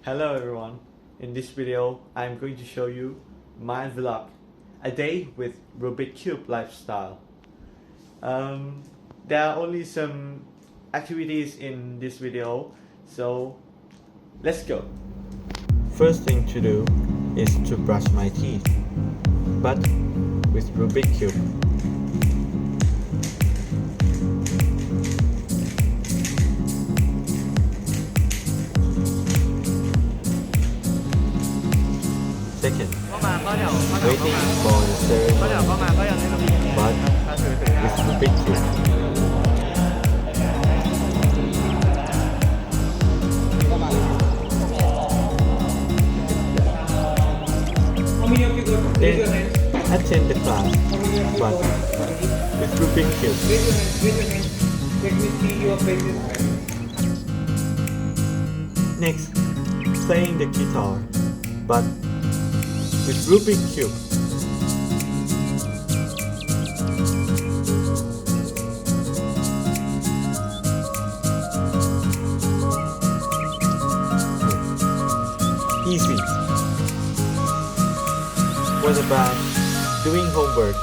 Hello everyone, in this video I'm going to show you my vlog, a day with Rubik Cube lifestyle. There are only some activities in this video, so let's go. First thing to do is to brush my teeth, but with Rubik Cube. Second, waiting for the ceremony, but with Rubik Cube. Then attend the class, but with Rubik Cube. Next, playing the guitar, but with Rubik Cube. Easy. What about doing homework?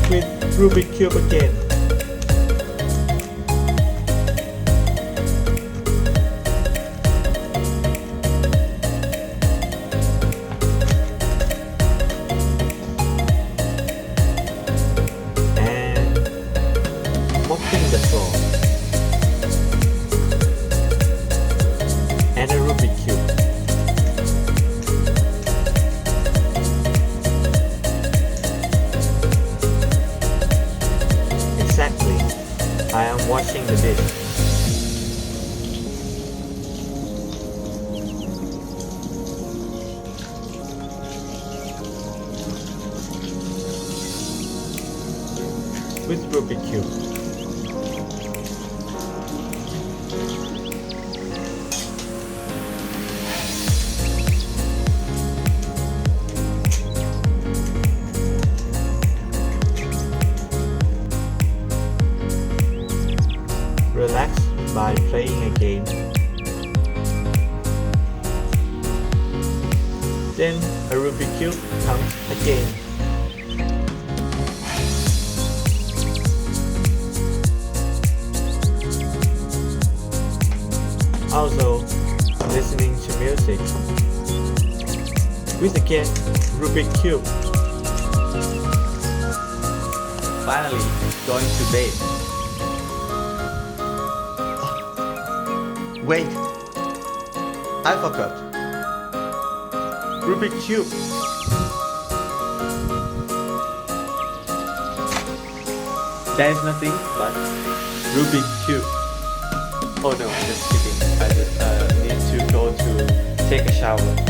With Rubik Cube again. Mopping the floor, and a Rubik Cube. Exactly, I am washing the dish. With Rubik Cube. Relax by playing a game. Then a Rubik Cube comes again. Also, listening to music. With again Rubik Cube. Finally, going to bed. Wait, I forgot. Rubik Cube. There is nothing but Rubik Cube. Oh no, just kidding. I just need to go to take a shower.